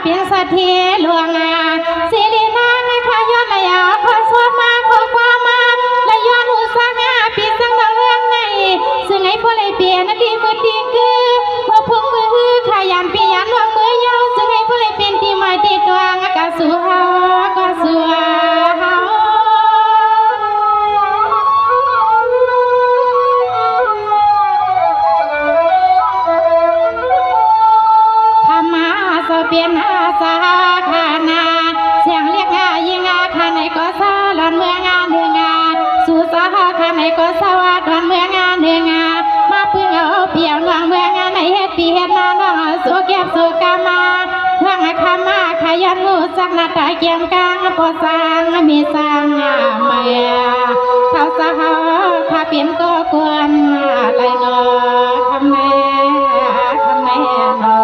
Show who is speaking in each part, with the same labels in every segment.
Speaker 1: เปลี่ยนสัตย์ที่หลวงสิรินางขย้อนระยะขอสวดมาขอความมาและย้อนอุตสาหะปีสังเรื่องในซึ่งไอ้พวกเลยเปลี่ยนดีมือดีคือพวกพุ่งมือฮือขยันปียันวางมือยาวซึ่งไอ้พวกเลยเป็นดีมาดีดวงกะสู่เฮาก็สู่เฮาเปลี่ยนอาสาขานาเสียงเรียกยิงขาในก็สาลอนเมืองหนึ่งสู่สาขาในก็สวัสดอนเมืองหนึ่งมาพึ่งเอาเปี่ยมวางเมืองในเฮ็ดปีเฮ็ดนาน้องสู่เก็บสู่กามาเพื่อขมาขยันงูสักนาตาเกี่ยมกลางปอสร้างมีสร้างเมียเขาสาวข้าเปลี่ยนก็ควรไรนอคำแม่นอ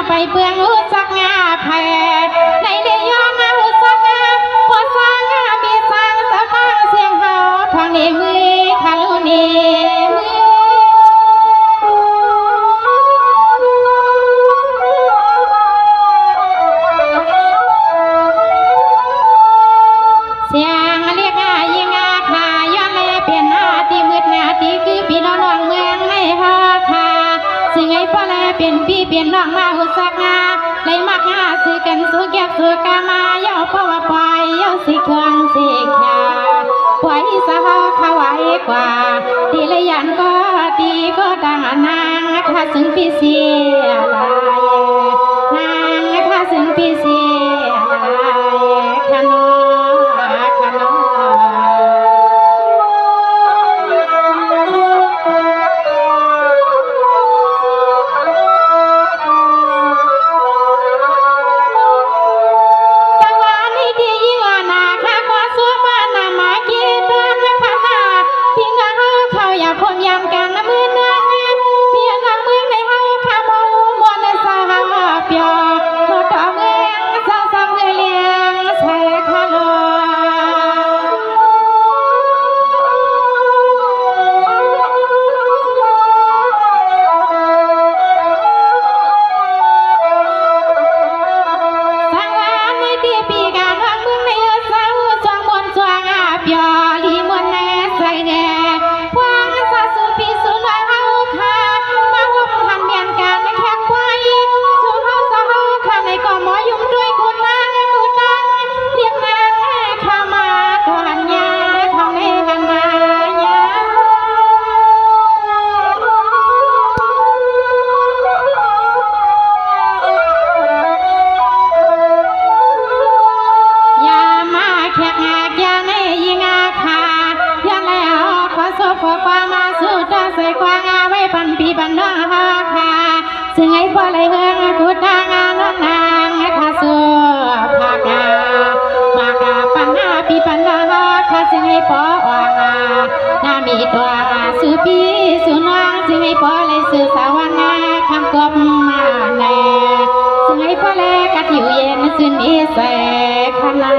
Speaker 1: ไปเปลืองอุสักงาแผ่ในเดียงอุสักงาพอสร้างมีสร้างสะบ้างเสียงเฮาทางนี้มือคาลุนีเสียงเรียกยิงขาย้อนเลยเปลี่ยนหน้าที่มืดหน้าที่คือพี่น้องเมืองในฮาคาซึ่งไอ้พ่อแลเปลี่ยนพี่เปลี่ยนน้องมาอุสักงาเลยมักงาซื้อกันสู้เก็บสู้กามาเย้าพ่อว่าปล่อยเย้าสิเครื่องสิขาปล่อยสาวเขาไว้กว่าดีเลยยันก็ดีก็ดังนางข้าซึ่งพี่เสียลายนางข้าซึ่งพี่เสียลายขนอซึ่งไอ้พ่อเลยเฮืองกูดางน้องนางข้าสู้ภากามากาปัญหาปีปัญหาข้าซึ่งไอ้พ่อว่างนามีตัวสู้ปีสู้น้องซึ่งไอ้พ่อเลยสื่อสาวนาคำกบมาแน่ซึ่งไอ้พ่อเลยกัดอยู่เย็นซึ่งอีเสกขนา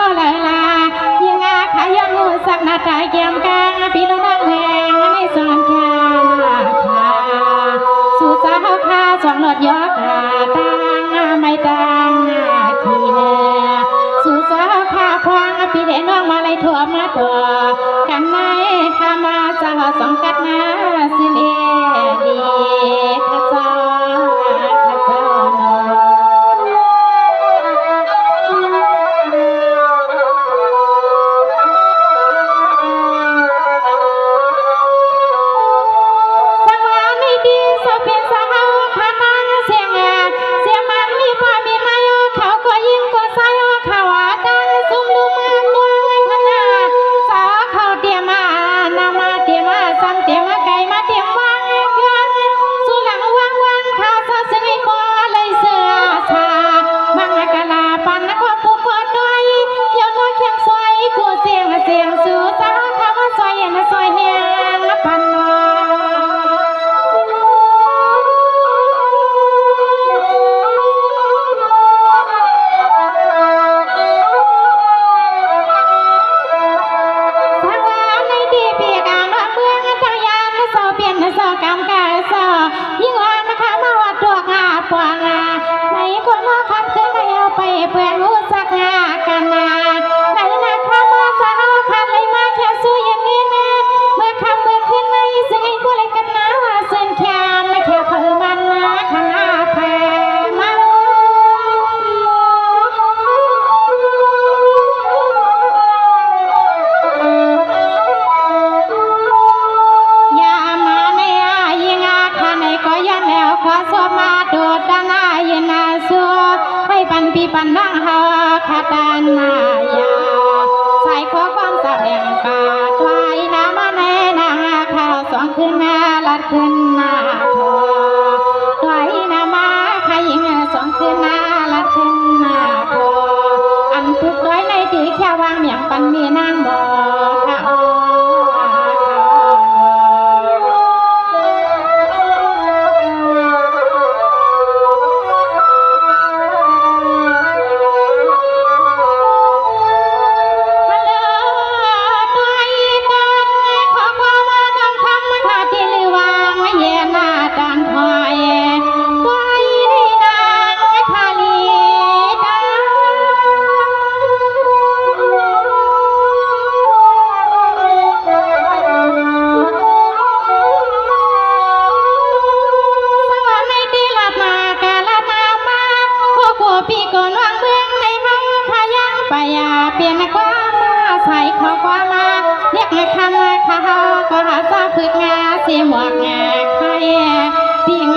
Speaker 1: ก็เลยลายิงอาขายงูสักนาตายเกี่ยมกางพี่น้องแหงในสอนแค่นาสู่สาวข้าสองรถยกตังไม่ตังขี้เนื้อสู่สาวข้าควางพี่เด่นน้องมาเลยถั่วมาตัวกันในข้ามาสาวสองกัดนาสิเลดีข้าซ้อข้าซ้อนปันนังหาคาตานนายาใส่ข้อความสาวแดงป่าถวายน้ำมาในนาข้าวสองขึ้นนาลัดขึ้นนาทอถวายน้ำมาขยิงสองขึ้นนาลัดขึ้นนาทออันทุกร้อยในตีแค่วางเมียงปันมีนางบ่ข้าเปลี่ยนความมาใส่ข้อความมาเรียกคำว่าข้าก็หาซาพึกงาเสียหมวกงาใครปิง